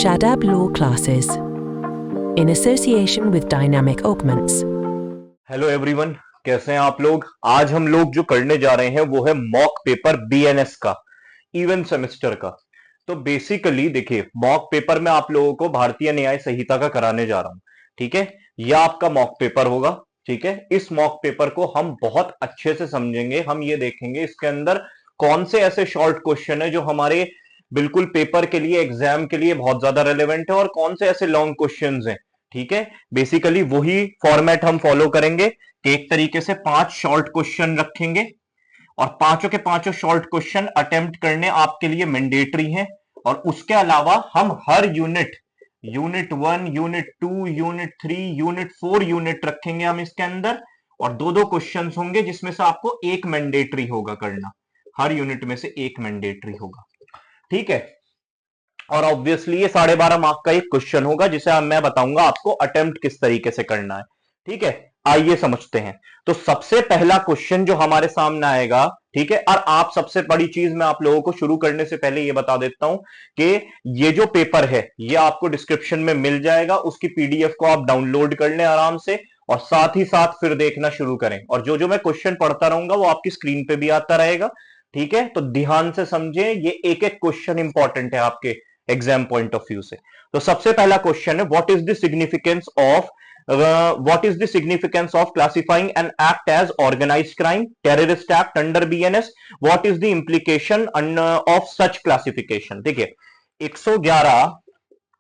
Shadab Law Classes in association with Dynamic Augments. Hello everyone, कैसे हैं आप लोग। आज हम लोग जो करने जा रहे हैं वो है मॉक पेपर बीएनएस का, इवन सेमेस्टर का। तो बेसिकली देखिए, मॉक पेपर में आप लोगों को भारतीय न्याय संहिता का कराने जा रहा हूं। ठीक है, यह आपका मॉक पेपर होगा। ठीक है, इस मॉक पेपर को हम बहुत अच्छे से समझेंगे। हम ये देखेंगे इसके अंदर कौन से ऐसे शॉर्ट क्वेश्चन है जो हमारे बिल्कुल पेपर के लिए, एग्जाम के लिए बहुत ज्यादा रेलेवेंट है, और कौन से ऐसे लॉन्ग क्वेश्चंस हैं। ठीक है, बेसिकली वही फॉर्मेट हम फॉलो करेंगे कि एक तरीके से 5 शॉर्ट क्वेश्चन रखेंगे और पांचों के पांचों शॉर्ट क्वेश्चन अटेम्प्ट करने आपके लिए मैंडेटरी हैं। और उसके अलावा हम हर unit 1, unit 2, unit 3, unit 4 unit रखेंगे हम इसके अंदर, और दो दो क्वेश्चन होंगे जिसमें से आपको एक मैंडेटरी होगा करना। हर यूनिट में से एक मैंडेटरी होगा। ठीक है, और ऑब्वियसली ये 12.5 मार्क का एक क्वेश्चन होगा जिसे मैं बताऊंगा आपको अटेम्प्ट किस तरीके से करना है। ठीक है, आइए समझते हैं। तो सबसे पहला क्वेश्चन जो हमारे सामने आएगा, ठीक है, और आप सबसे बड़ी चीज मैं आप लोगों को शुरू करने से पहले ये बता देता हूं कि ये जो पेपर है ये आपको डिस्क्रिप्शन में मिल जाएगा। उसकी पीडीएफ को आप डाउनलोड कर लें आराम से, और साथ ही साथ फिर देखना शुरू करें। और जो जो मैं क्वेश्चन पढ़ता रहूंगा वो आपकी स्क्रीन पे भी आता रहेगा। ठीक है, तो ध्यान से समझें, ये एक एक क्वेश्चन इंपॉर्टेंट है आपके एग्जाम पॉइंट ऑफ व्यू से। तो सबसे पहला क्वेश्चन है, what is the significance of classifying an act as organised crime, terrorist act under BNS, what is the implication of such classification. देखिए 111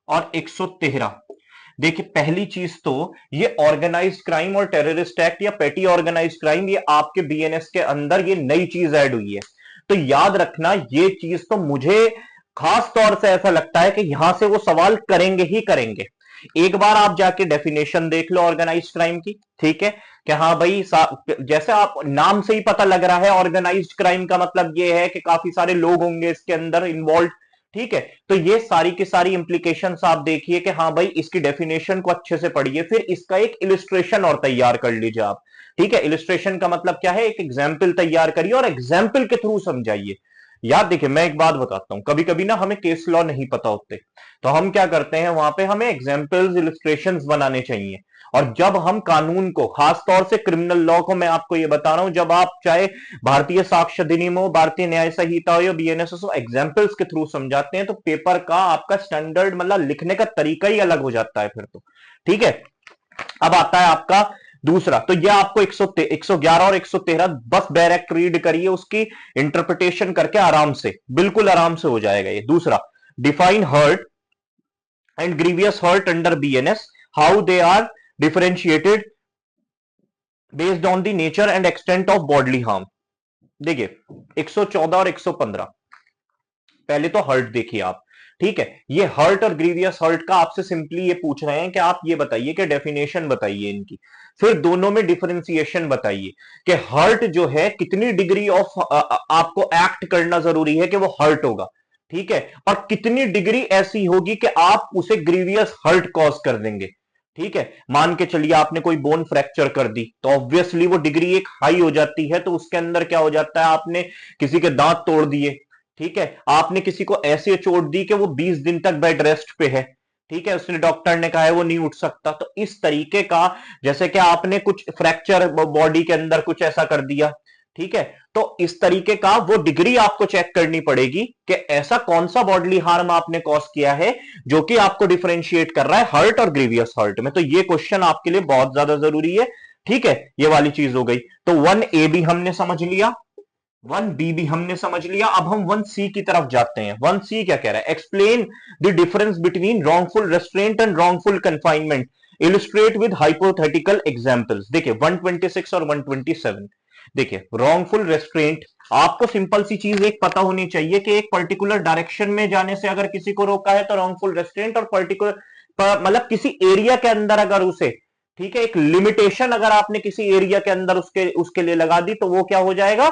और 113, देखिए पहली चीज तो ये ऑर्गेनाइज्ड क्राइम और टेररिस्ट एक्ट या पेटी ऑर्गेनाइज्ड क्राइम, ये आपके बीएनएस के अंदर ये नई चीज ऐड हुई है। तो याद रखना, ये चीज तो मुझे खास तौर से ऐसा लगता है कि यहां से वो सवाल करेंगे ही करेंगे। एक बार आप जाके डेफिनेशन देख लो ऑर्गेनाइज्ड क्राइम की। ठीक है, कि हाँ भाई, जैसे आप नाम से ही पता लग रहा है, ऑर्गेनाइज्ड क्राइम का मतलब ये है कि काफी सारे लोग होंगे इसके अंदर इन्वॉल्व। ठीक है, तो ये सारी की सारी इंप्लीकेशंस आप देखिए कि हाँ भाई, इसकी डेफिनेशन को अच्छे से पढ़िए, फिर इसका एक इलिस्ट्रेशन और तैयार कर लीजिए आप। ठीक है, इलिस्ट्रेशन का मतलब क्या है, एक एग्जाम्पल तैयार करिए और एग्जाम्पल के थ्रू समझाइए। याद देखिए, मैं एक बात बताता हूं, कभी कभी ना हमें केस लॉ नहीं पता होते, तो हम क्या करते हैं, वहां पे हमें एग्जाम्पल्स, इलिस्ट्रेशंस बनाने चाहिए। और जब हम कानून को, खास तौर से क्रिमिनल लॉ को, मैं आपको ये बता रहा हूं, जब आप चाहे भारतीय साक्ष्य अधिनियम हो, भारतीय न्याय संहिता हो या बीएनएस हो, एग्जाम्पल्स के थ्रू समझाते हैं, तो पेपर का आपका स्टैंडर्ड, मतलब लिखने का तरीका ही अलग हो जाता है फिर तो। ठीक है, अब आता है आपका दूसरा। तो ये आपको 111 और 113 बस डायरेक्ट रीड करिए, उसकी इंटरप्रिटेशन करके आराम से, बिल्कुल आराम से हो जाएगा ये। दूसरा, define hurt and grievous hurt under BNS, how they are differentiated based on the nature and extent of bodily harm. देखिए 114 और 115, पहले तो हर्ट देखिए आप। ठीक है, ये हर्ट और ग्रीवियस हर्ट का आपसे सिंपली ये पूछ रहे हैं कि आप ये बताइए कि डेफिनेशन बताइए इनकी, फिर दोनों में डिफरेंशिएशन बताइए कि हर्ट जो है कितनी डिग्री ऑफ आपको एक्ट करना जरूरी है कि वो हर्ट होगा। ठीक है, और कितनी डिग्री ऐसी होगी कि आप उसे ग्रीवियस हर्ट कॉज कर देंगे। ठीक है, मान के चलिए आपने कोई बोन फ्रैक्चर कर दी, तो ऑब्वियसली वो डिग्री एक हाई हो जाती है। तो उसके अंदर क्या हो जाता है, आपने किसी के दांत तोड़ दिए। ठीक है, आपने किसी को ऐसे चोट दी कि वो 20 दिन तक बेड रेस्ट पे है। ठीक है, उसने, डॉक्टर ने कहा है वो नहीं उठ सकता। तो इस तरीके का, जैसे कि आपने कुछ फ्रैक्चर बॉडी के अंदर कुछ ऐसा कर दिया। ठीक है, तो इस तरीके का वो डिग्री आपको चेक करनी पड़ेगी कि ऐसा कौन सा बॉडली हार्म आपने कॉज किया है जो कि आपको डिफरेंशिएट कर रहा है हर्ट और ग्रीवियस हर्ट में। तो ये क्वेश्चन आपके लिए बहुत ज्यादा जरूरी है। ठीक है, ये वाली चीज हो गई। तो 1A भी हमने समझ लिया, 1B भी हमने समझ लिया। अब हम 1C की तरफ जाते हैं। 1C क्या कह रहा है, explain the difference between wrongful restaurant and wrongful confinement, illustrate with hypothetical examples. देखिए 126 और 127, देखिए रॉन्गफुल रेस्ट्रेंट, आपको सिंपल सी चीज एक पता होनी चाहिए कि एक पर्टिकुलर डायरेक्शन में जाने से अगर किसी को रोका है तो रॉन्गफुल रेस्ट्रेंट, और पर्टिकुलर मतलब किसी एरिया के अंदर अगर उसे, ठीक है, एक लिमिटेशन अगर आपने किसी एरिया के अंदर उसके उसके लिए लगा दी तो वो क्या हो जाएगा,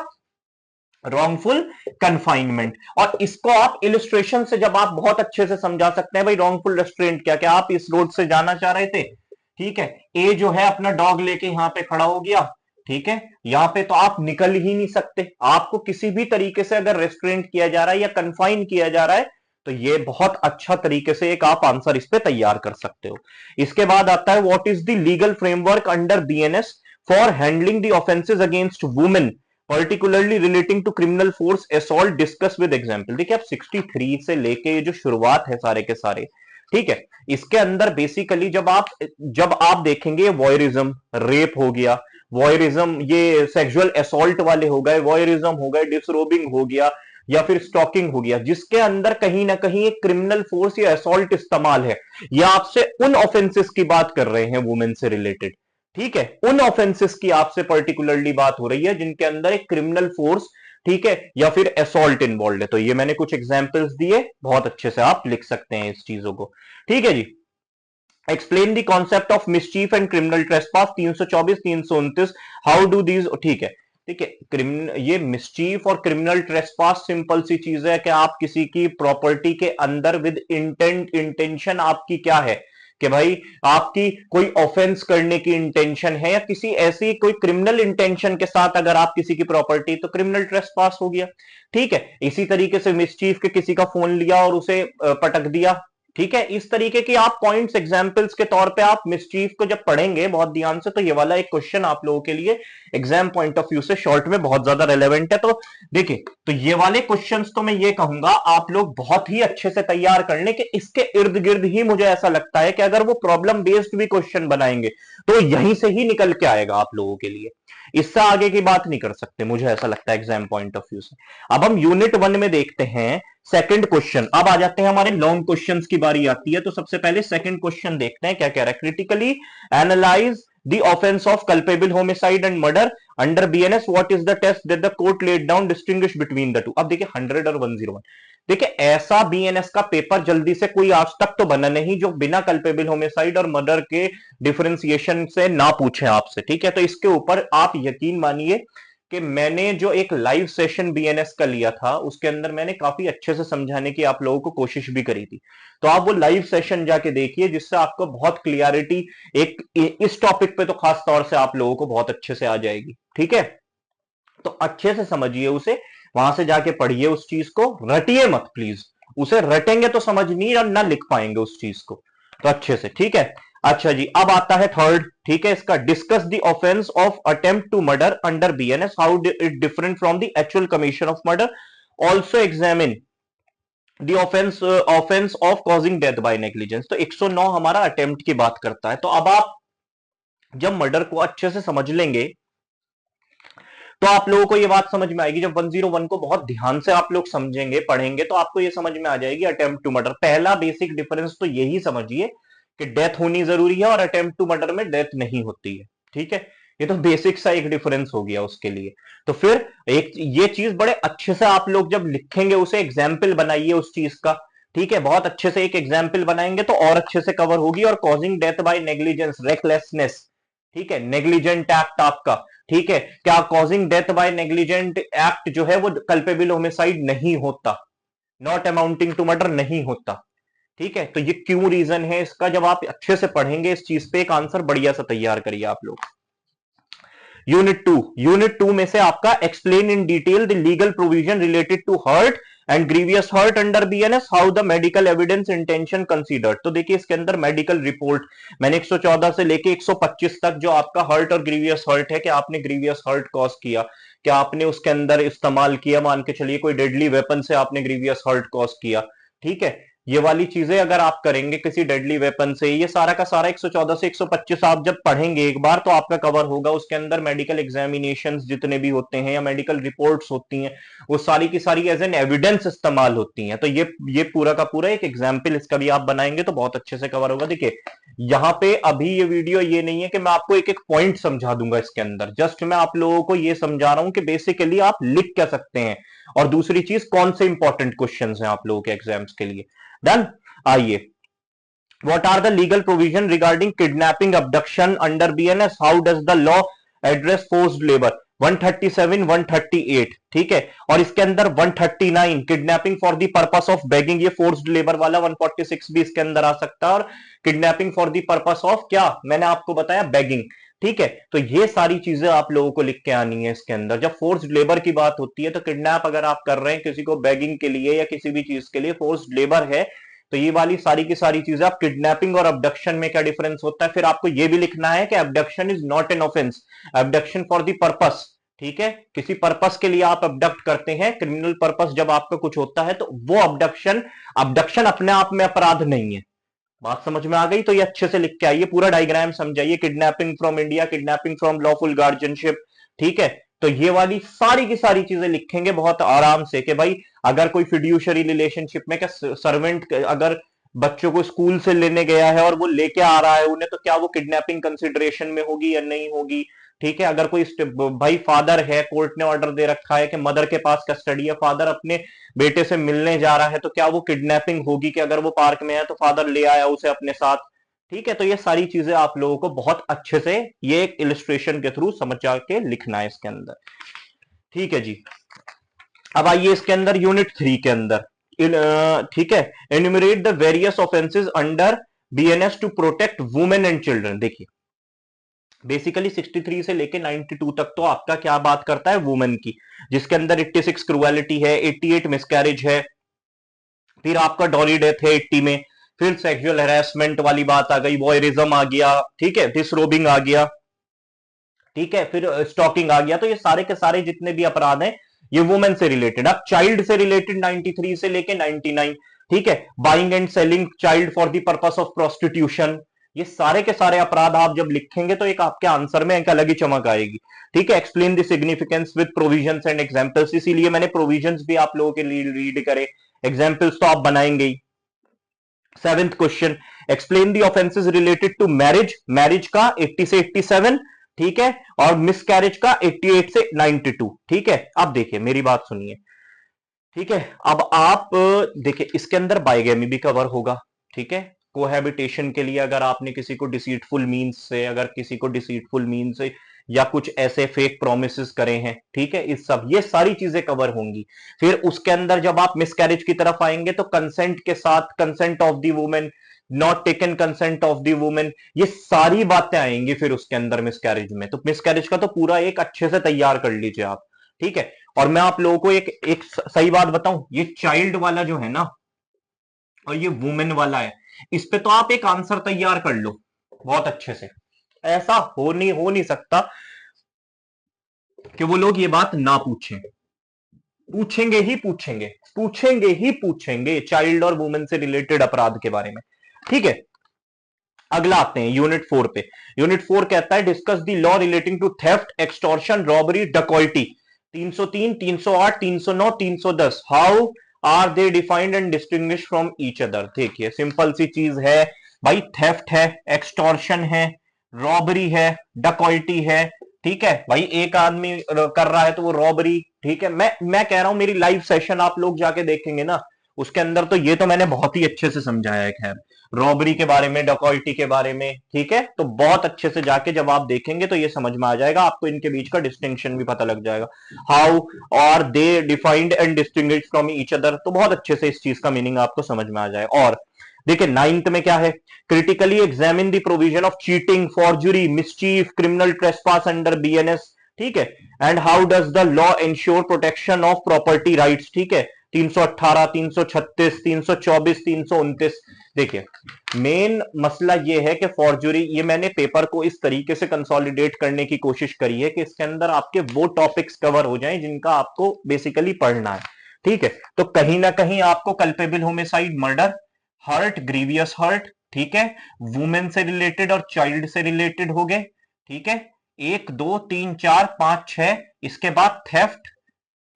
रॉन्गफुल कन्फाइनमेंट। और इसको आप इलिस्ट्रेशन से जब आप बहुत अच्छे से समझा सकते हैं, भाई रॉन्गफुल रेस्ट्रेंट क्या, क्या आप इस रोड से जाना चाह रहे थे। ठीक है, ए जो है अपना डॉग लेके यहां पे खड़ा हो गया। ठीक है, यहां पे तो आप निकल ही नहीं सकते, आपको किसी भी तरीके से अगर रेस्ट्रेंट किया जा रहा है या कन्फाइन किया जा रहा है, तो ये बहुत अच्छा तरीके से एक आप आंसर इस पे तैयार कर सकते हो। इसके बाद आता है what is the legal framework under BNS for handling the offences against women particularly relating to criminal force assault discuss with example. देखिए आप 63 से लेके ये जो शुरुआत है सारे के सारे, ठीक है, इसके अंदर बेसिकली जब आप देखेंगे वॉयरिज्म, रेप हो गया, वॉयरिज्म ये सेक्सुअल असॉल्ट वाले हो गए, वॉयरिज्म हो गए, डिसरोबिंग हो गया या फिर स्टॉकिंग हो गया, जिसके अंदर कहीं ना कहीं एक क्रिमिनल फोर्स या असॉल्ट इस्तेमाल है, या आपसे उन ऑफेंसेस की बात कर रहे हैं वुमेन से रिलेटेड, ठीक है, उन ऑफेंसेस की आपसे पर्टिकुलरली बात हो रही है जिनके अंदर एक क्रिमिनल फोर्स, ठीक है, या फिर असॉल्ट इन्वॉल्व है। तो ये मैंने कुछ एग्जांपल्स दिए, बहुत अच्छे से आप लिख सकते हैं इस चीजों को, ठीक है जी। Explain the concept of mischief and criminal trespass 324 329, how do these, ठीक है, ठीक है, क्रिमिनल ये मिसचीफ और क्रिमिनल ट्रेसपास सिंपल सी चीज है कि आप किसी की प्रॉपर्टी के अंदर विद इंटेंशन आपकी क्या है कि भाई आपकी कोई ऑफेंस करने की इंटेंशन है या किसी ऐसी कोई क्रिमिनल इंटेंशन के साथ अगर आप किसी की प्रॉपर्टी, तो क्रिमिनल ट्रेसपास हो गया, ठीक है। इसी तरीके से मिसचीफ के किसी का फोन लिया और उसे पटक दिया, ठीक है। इस तरीके की आप पॉइंट्स एग्जांपल्स के तौर पे आप मिसचीफ को जब पढ़ेंगे बहुत ध्यान से, तो ये वाला एक क्वेश्चन आप लोगों के लिए एग्जाम पॉइंट ऑफ व्यू से शॉर्ट में बहुत ज्यादा रेलेवेंट है। तो देखिए, तो ये वाले क्वेश्चंस तो मैं ये कहूंगा आप लोग बहुत ही अच्छे से तैयार कर लें कि इसके इर्द गिर्द ही मुझे ऐसा लगता है कि अगर वो प्रॉब्लम बेस्ड भी क्वेश्चन बनाएंगे तो यहीं से ही निकल के आएगा आप लोगों के लिए, इससे आगे की बात नहीं कर सकते, मुझे ऐसा लगता है एग्जाम पॉइंट ऑफ व्यू से। अब हम यूनिट 1 में देखते हैं सेकंड क्वेश्चन। अब आ जाते हैं हमारे लॉन्ग क्वेश्चंस की बारी आती है, तो सबसे पहले सेकंड क्वेश्चन देखते हैं क्या कह रहा है। Critically analyse the offence of culpable homicide and murder under BNS, what is the test that the court laid down, distinguish between the two. अब देखिए 100 और 101, देखिए ऐसा बीएनएस का पेपर जल्दी से कोई आज तक तो बना नहीं जो बिना कल्पेबल होमिसाइड और मर्डर के डिफरेंशिएशन से ना पूछे आपसे, ठीक है। तो इसके ऊपर आप यकीन मानिए कि मैंने जो एक लाइव सेशन बीएनएस का लिया था उसके अंदर मैंने काफी अच्छे से समझाने की आप लोगों को कोशिश भी करी थी, तो आप वो लाइव सेशन जाके देखिए जिससे आपको बहुत क्लियरिटी एक इस टॉपिक पे तो खास तौर से आप लोगों को बहुत अच्छे से आ जाएगी, ठीक है। तो अच्छे से समझिए उसे, वहां से जाके पढ़िए उस चीज को, रटिए मत प्लीज, उसे रटेंगे तो समझ नहीं और ना लिख पाएंगे उस चीज को, तो अच्छे से, ठीक है। अच्छा जी, अब आता है थर्ड, ठीक है, इसका discuss the offence of attempt to murder under BNS, how it different from the actual commission of murder, also examine the offence of causing death by negligence. तो 109 हमारा अटेम्प्ट की बात करता है। तो अब आप जब मर्डर को अच्छे से समझ लेंगे तो आप लोगों को ये बात समझ में आएगी, जब 101 को बहुत ध्यान से आप लोग समझेंगे पढ़ेंगे तो आपको ये समझ में आ जाएगी अटेम्प्ट टू मर्डर। पहला बेसिक डिफरेंस तो यही समझिए कि डेथ होनी जरूरी है और अटेम्प्ट टू मर्डर में डेथ नहीं होती है, ठीक है। ये तो बेसिक सा एक डिफरेंस हो गया उसके लिए। तो फिर एक ये चीज बड़े अच्छे से आप लोग जब लिखेंगे उसे एग्जाम्पल बनाइए उस चीज का, ठीक है, बहुत अच्छे से एक एग्जाम्पल बनाएंगे तो और अच्छे से कवर होगी। और causing death by negligence, recklessness, ठीक है, नेग्लिजेंट एक्ट आपका, ठीक है, क्या causing death bye negligent act जो है वो कल्पेबल होमिसाइड नहीं होता, नॉट अमाउंटिंग टू मर्डर नहीं होता, ठीक है। तो ये क्यों रीजन है इसका, जब आप अच्छे से पढ़ेंगे इस चीज पे एक आंसर बढ़िया सा तैयार करिए आप लोग। यूनिट टू में से आपका explain in detail the legal provision related to hurt and grievous hurt under BNS, how the medical evidence intention considered. तो देखिए इसके अंदर मेडिकल रिपोर्ट मैंने 114 से लेके 125 तक जो आपका हर्ट और ग्रीवियस हर्ट है कि आपने ग्रीवियस हर्ट कॉज किया, क्या आपने उसके अंदर इस्तेमाल किया, मान के चलिए कोई डेडली वेपन से आपने ग्रीवियस हर्ट कॉज किया, ठीक है, ये वाली चीजें अगर आप करेंगे किसी डेडली वेपन से, ये सारा का सारा 114 से 125 आप जब पढ़ेंगे एक बार तो आपका कवर होगा। उसके अंदर मेडिकल एग्जामिनेशंस जितने भी होते हैं या मेडिकल रिपोर्ट्स होती हैं वो सारी की सारी एज एन एविडेंस इस्तेमाल होती हैं। तो ये पूरा का पूरा एक एग्जाम्पल इसका भी आप बनाएंगे तो बहुत अच्छे से कवर होगा। देखिए यहाँ पे अभी ये वीडियो ये नहीं है कि मैं आपको एक एक पॉइंट समझा दूंगा इसके अंदर, जस्ट मैं आप लोगों को ये समझा रहा हूं कि बेसिकली आप लिख क्या सकते हैं और दूसरी चीज कौन से इंपॉर्टेंट क्वेश्चन हैं आप लोगों के एग्जाम्स के लिए। डन। आइए, what are the legal provision regarding kidnapping abduction under BNS, how does the law address forced labor, 137 138, ठीक है। और इसके अंदर 139 kidnapping for the purpose of begging, ये फोर्स्ड लेबर वाला 146 भी इसके अंदर आ सकता है। और kidnapping for the purpose of क्या मैंने आपको बताया, बेगिंग, ठीक है, तो ये सारी चीजें आप लोगों को लिख के आनी है इसके अंदर। जब फोर्स्ड लेबर की बात होती है तो किडनैप अगर आप कर रहे हैं किसी को बेगिंग के लिए या किसी भी चीज के लिए, फोर्स्ड लेबर है, तो ये वाली सारी की सारी चीजें। आप किडनैपिंग और अबडक्शन में क्या डिफरेंस होता है, फिर आपको ये भी लिखना है कि abduction is not an offence, abduction for the purpose, ठीक है, किसी पर्पस के लिए आप अबडक्ट करते हैं, क्रिमिनल पर्पस जब आपका कुछ होता है तो वो अबडक्शन, अबडक्शन अपने आप में अपराध नहीं है। बात समझ में आ गई, तो ये अच्छे से लिख के आइए, पूरा डायग्राम समझाइए, kidnapping from India, kidnapping from lawful guardianship, ठीक है। तो ये वाली सारी की सारी चीजें लिखेंगे बहुत आराम से कि भाई अगर कोई फिड्यूशरी रिलेशनशिप में, क्या सर्वेंट अगर बच्चों को स्कूल से लेने गया है और वो लेके आ रहा है उन्हें, तो क्या वो किडनैपिंग कंसिडरेशन में होगी या नहीं होगी, ठीक है। अगर कोई भाई फादर है, कोर्ट ने ऑर्डर दे रखा है कि मदर के पास कस्टडी है, फादर अपने बेटे से मिलने जा रहा है, तो क्या वो किडनैपिंग होगी कि अगर वो पार्क में है तो फादर ले आया उसे अपने साथ, ठीक है। तो ये सारी चीजें आप लोगों को बहुत अच्छे से ये एक इलिस्ट्रेशन के थ्रू समझ के लिखना है इसके अंदर, ठीक है जी। अब आइए इसके अंदर यूनिट 3 के अंदर, ठीक है, enumerate the various offences under BNS to protect women and children. देखिए बेसिकली 63 से लेके 92 तक तो आपका क्या बात करता है, वुमेन की, जिसके अंदर 86 क्रूएलिटी है, 88 मिसकैरेज है, फिर आपका डॉली डेथ है 80 में, फिर सेक्सुअल हैरेसमेंट वाली बात आ गई, वॉयरिज्म आ गया, ठीक है, डिसरोबिंग आ गया, ठीक है, फिर स्टॉकिंग आ गया। तो ये सारे के सारे जितने भी अपराध हैं ये वुमेन से रिलेटेड। अब चाइल्ड से रिलेटेड 93 से लेके 99, ठीक है, buying and selling child for the purpose of prostitution, ये सारे के सारे अपराध आप जब लिखेंगे तो एक आपके आंसर में एक अलग ही चमक आएगी, ठीक है। Explain the significance with provisions and examples, इसीलिए मैंने प्रोविजंस भी आप लोगों के लिए रीड करे, एग्जांपल्स तो आप बनाएंगे ही। 7th question, explain the offences related to marriage, marriage का 80 से 87, ठीक है, और मिसकैरेज का 88 से 92, ठीक है। अब देखिए मेरी बात सुनिए, ठीक है, अब आप देखिए इसके अंदर बाइगेमी भी कवर होगा, ठीक है, कोहैबिटेशन के लिए अगर आपने किसी को डिसीटफुल मींस से, अगर किसी को डिसीटफुल मींस से या कुछ ऐसे फेक प्रोमिसेस करे हैं, ठीक है, इस सब ये सारी चीजें कवर होंगी। फिर उसके अंदर जब आप मिसकैरेज की तरफ आएंगे तो कंसेंट के साथ, consent of the women, not taken consent of the women, ये सारी बातें आएंगी फिर उसके अंदर मिसकैरेज में। तो मिसकैरेज का तो पूरा एक अच्छे से तैयार कर लीजिए आप, ठीक है। और मैं आप लोगों को एक सही बात बताऊं, ये चाइल्ड वाला जो है ना और ये वुमेन वाला है, इस पे तो आप एक आंसर तैयार कर लो बहुत अच्छे से। ऐसा हो नहीं सकता कि वो लोग ये बात ना पूछें, पूछेंगे ही पूछेंगे, पूछेंगे ही पूछेंगे चाइल्ड और वुमेन से रिलेटेड अपराध के बारे में, ठीक है। अगला आते हैं यूनिट 4 पे। यूनिट 4 कहता है discuss the law relating to theft, extortion, robbery, dacoity. 303, 308, 309, 310, how are they defined and distinguish from each other. देखिए सिंपल सी चीज है भाई, थेफ्ट है, एक्सटॉर्शन है, रॉबरी है, डकॉइटी है, ठीक है भाई, एक आदमी कर रहा है तो वो रॉबरी, ठीक है। मैं कह रहा हूं मेरी लाइव सेशन आप लोग जाके देखेंगे ना, उसके अंदर तो ये तो मैंने बहुत ही अच्छे से समझाया है, खैर रॉबरी के बारे में, डकॉइटी के बारे में, ठीक है। तो बहुत अच्छे से जाके जब आप देखेंगे तो ये समझ में आ जाएगा आपको, इनके बीच का डिस्टिंक्शन भी पता लग जाएगा, how are they defined and distinguish from each other, तो बहुत अच्छे से इस चीज का मीनिंग आपको समझ में आ जाएगा। और देखिए 9th में क्या है, critically examine the provision of cheating, forgery, mischief, criminal trespass under BNS, ठीक है, and how does the law ensure protection of property rights, ठीक है, 318, 336, 324, 329। देखिए मेन मसला ये है कि फॉर्जरी, ये मैंने पेपर को इस तरीके से कंसोलिडेट करने की कोशिश करी है कि इसके अंदर आपके वो टॉपिक्स कवर हो जाएं जिनका आपको बेसिकली पढ़ना है, ठीक है। तो कहीं ना कहीं आपको culpable homicide, murder, hurt, grievous hurt, ठीक है, वुमेन से रिलेटेड और चाइल्ड से रिलेटेड हो गए, ठीक है, 1 2 3 4 5 6, इसके बाद थेफ्ट,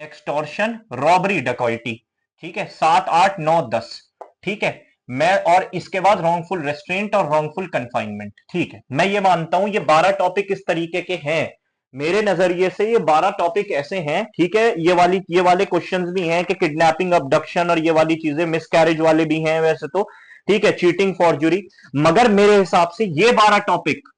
एक्सटॉर्शन, रॉबरी, डकॉइटी, ठीक है, 7 8 9 10, ठीक है। मैं और इसके बाद रॉन्गफुल रेस्ट्रेंट और रॉन्गफुल कन्फाइनमेंट, ठीक है। मैं ये मानता हूं ये 12 टॉपिक इस तरीके के हैं, मेरे नजरिए से ये 12 टॉपिक ऐसे हैं, ठीक है। ये वाले क्वेश्चंस भी हैं कि किडनैपिंग, अबडक्शन और ये वाली चीजें, मिसकैरेज वाले भी हैं वैसे तो, ठीक है, चीटिंग, फॉर्जरी, मगर मेरे हिसाब से ये 12 टॉपिक,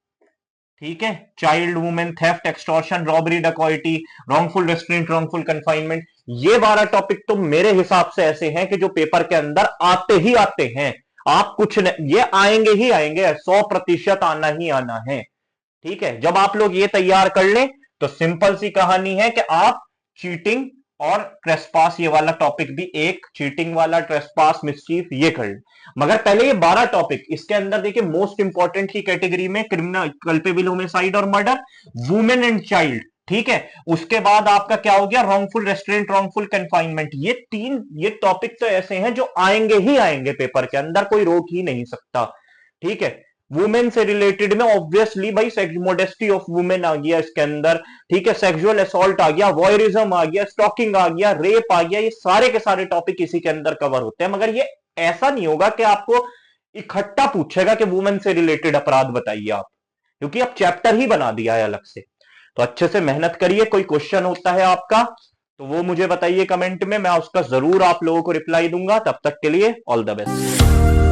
ठीक है, child, women, theft, extortion, robbery, dacoity, wrongful restraint, wrongful confinement, ये 12 टॉपिक तो मेरे हिसाब से ऐसे हैं कि जो पेपर के अंदर आते ही आते हैं। आप कुछ नहीं, ये आएंगे ही आएंगे, 100% आना ही आना है, ठीक है, जब आप लोग ये तैयार कर लें तो सिंपल सी कहानी है कि आप चीटिंग और ट्रेसपास, ये वाला टॉपिक भी एक, चीटिंग वाला, ट्रेसपास, मिसचीफ, ये कर लें। मगर पहले ये 12 टॉपिक, इसके अंदर देखिए मोस्ट इंपॉर्टेंट की कैटेगरी में क्रिमिनल, कल्पेबल होमिसाइड और मर्डर, वुमेन एंड चाइल्ड, ठीक है। उसके बाद आपका क्या हो गया, रॉन्गफुल रेस्ट्रेंट, रॉन्गफुल कन्फाइनमेंट। ये टॉपिक तो ऐसे हैं जो आएंगे ही आएंगे पेपर के अंदर, कोई रोक ही नहीं सकता, ठीक है। वुमेन से रिलेटेड में ऑब्वियसली भाई मोडेस्टी ऑफ वुमेन आ गया इसके अंदर, ठीक है, सेक्सुअल असॉल्ट आ गया, वॉयरिज्म आ गया, स्टॉकिंग आ गया, रेप आ गया, ये सारे के सारे टॉपिक इसी के अंदर कवर होते हैं। मगर ये ऐसा नहीं होगा कि आपको इकट्ठा पूछेगा कि वुमेन से रिलेटेड अपराध बताइए आप, क्योंकि अब चैप्टर ही बना दिया है अलग से। तो अच्छे से मेहनत करिए, कोई क्वेश्चन होता है आपका तो वो मुझे बताइए कमेंट में, मैं उसका जरूर आप लोगों को रिप्लाई दूंगा। तब तक के लिए ऑल द बेस्ट।